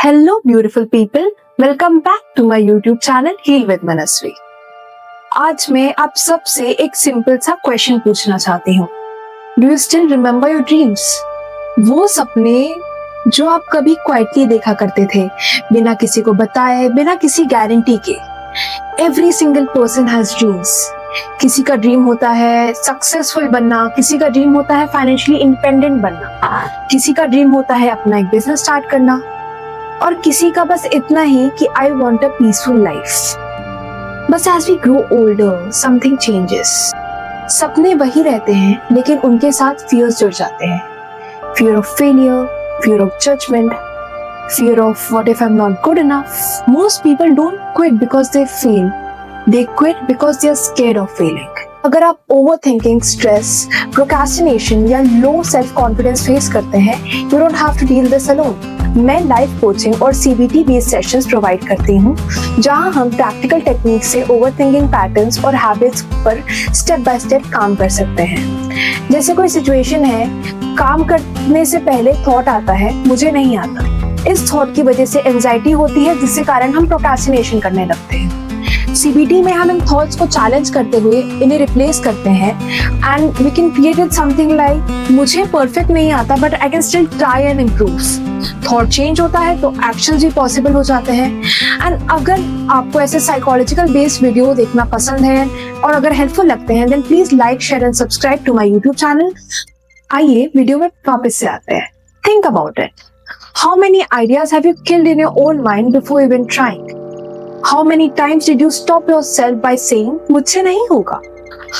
Hello beautiful people, welcome back to my YouTube channel Heal with Manasvi। आज मैं आप सब से एक सिंपल सा क्वेश्चन पूछना चाहती हूँ। Do you still remember your dreams? वो सपने जो आप कभी क्वाइटली देखा करते थे, बिना किसी को बताए, बिना किसी गारंटी के। Every single person has dreams। किसी का ड्रीम होता है सक्सेसफुल बनना, किसी का ड्रीम होता है फाइनेंशियली इंडिपेंडेंट बनना, किसी का ड्रीम होता है अपना एक बिजनेस स्टार्ट करना, और किसी का बस इतना ही कि I want a peaceful life. बस as we grow older something changes. सपने वही रहते हैं लेकिन उनके साथ फियर्स जुड़ जाते हैं। Fear of failure, fear of judgement, fear of what if I'm not good enough. Most people don't quit because they fail. They quit because they are scared of failing. अगर आप overthinking, stress, procrastination या low self confidence face करते हैं, you don't have to deal this alone. मैं life coaching और CBT based sessions provide करती हूँ, जहाँ हम प्रैक्टिकल टेक्निक से ओवरथिंकिंग पैटर्न्स और हैबिट्स पर स्टेप बाय स्टेप काम कर सकते हैं। जैसे कोई सिचुएशन है, काम करने से पहले थॉट आता है मुझे नहीं आता। इस थॉट की वजह से एंजाइटी होती है, जिसके कारण हम प्रोक्रास्टिनेशन करने लगते हैं। CBT में हम इन थॉट्स को चैलेंज करते हुए इन्हें रिप्लेस करते हैं and we can create it something like मुझे परफेक्ट नहीं आता but I can still try and improve. Thought change होता है तो एक्शंस भी पॉसिबल हो जाते हैं। एंड अगर आपको ऐसे साइकोलॉजिकल बेस्ड वीडियो देखना पसंद है और अगर हेल्पफुल लगते हैं then please like, share and subscribe to my YouTube channel. आइए वीडियो में वापस से आते हैं। Think about it. How many ideas have you killed in your own mind before even trying? How many times did you stop yourself by saying मुझसे नहीं होगा?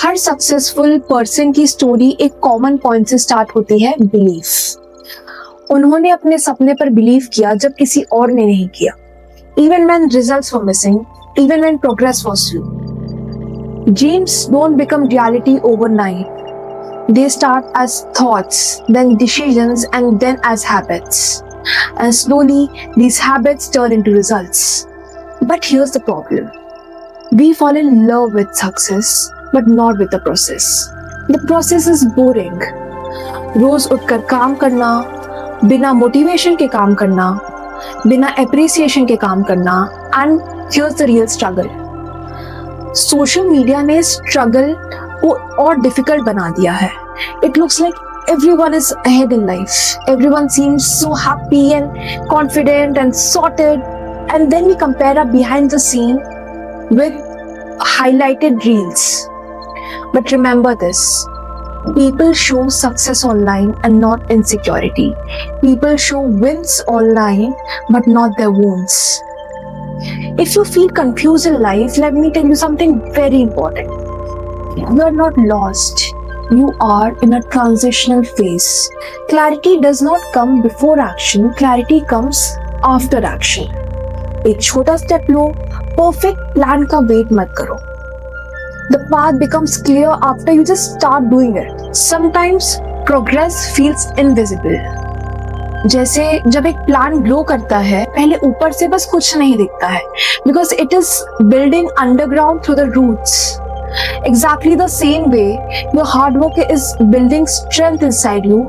हर successful person की स्टोरी एक कॉमन पॉइंट से स्टार्ट होती है, belief. उन्होंने अपने सपने पर बिलीव किया जब किसी और ने नहीं किया। Even when results were missing, even when progress was slow. Dreams don't become reality overnight. They start as thoughts, then decisions, and then as habits. And slowly these habits turn into results. But here's the problem. We fall in love with success, but not with the process. The process is boring. रोज उठकर काम करना, बिना motivation के काम करना, बिना appreciation के काम करना, and here's the real struggle. Social media ने स्ट्रगल को और डिफिकल्ट बना दिया है। It looks like everyone is ahead in life. Everyone seems so happy and confident and sorted. And then we compare our behind the scene with highlighted reels. But remember this. People show success online and not insecurity. People show wins online but not their wounds. If you feel confused in life, let me tell you something very important. You are not lost. You are in a transitional phase. Clarity does not come before action. Clarity comes after action. एक छोटा step लो, perfect plan का wait मत करो। The path becomes clear after you just start doing it. Sometimes progress feels invisible. जैसे जब एक plant grow करता है, पहले ऊपर से बस कुछ नहीं दिखता है, because it is building underground through the roots. Exactly the same way, your hard work is building strength inside you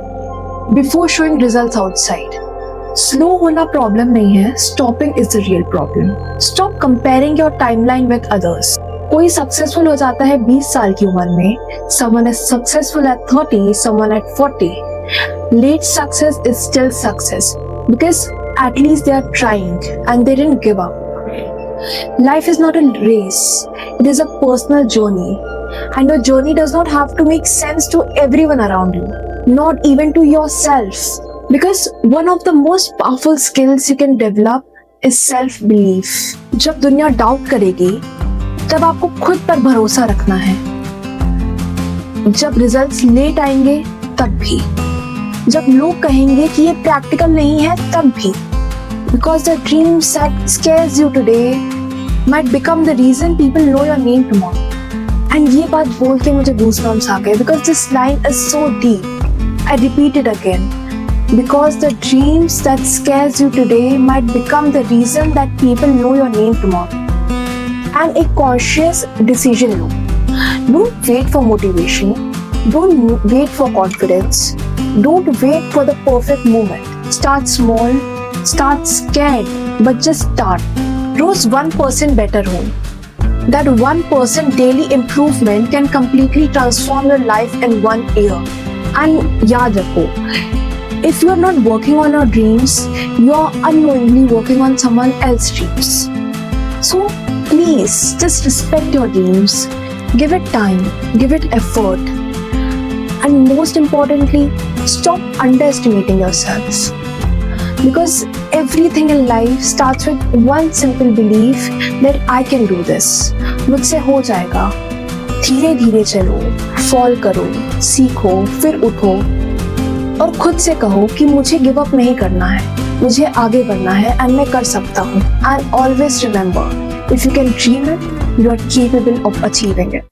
before showing results outside. Slow होना problem नहीं है, stopping is the real problem. Stop comparing your timeline with others. कोई successful हो जाता है 20 साल की उम्र में, someone is successful at 30, someone at 40. Late success is still success because at least they are trying and they didn't give up. Life is not a race, it is a personal journey, and your journey does not have to make sense to everyone around you, not even to yourself, because one of the most powerful skills you can develop is self-belief. जब दुनिया doubt करेगी तब आपको खुद पर भरोसा रखना है। जब रिजल्ट्स लेट आएंगे तब भी, जब लोग कहेंगे कि ये प्रैक्टिकल नहीं है तब भी, because the dreams that scares you today might become the reason people know your name tomorrow. And ये बात बोल के मुझे goosebumps आ गए because this line is so deep. I repeat it again. Because the dreams that scares you today might become the reason that people know your name tomorrow. And a conscious decision low. Don't wait for motivation. Don't wait for confidence. Don't wait for the perfect moment. Start small. Start scared, but just start. Rose 1% better हो. That 1% daily improvement can completely transform your life in 1 year. And याद रखो, if you are not working on your dreams, you are unknowingly working on someone else's dreams. So please just respect your dreams, give it time, give it effort, and most importantly, stop underestimating yourselves. Because everything in life starts with one simple belief that I can do this. मुझसे हो जाएगा. धीरे धीरे चलो, fall करो, सीखो, फिर उठो और खुद से कहो कि मुझे गिव अप नहीं करना है, मुझे आगे बढ़ना है एंड मैं कर सकता हूँ. And always remember, if you can dream it, you are capable of achieving it.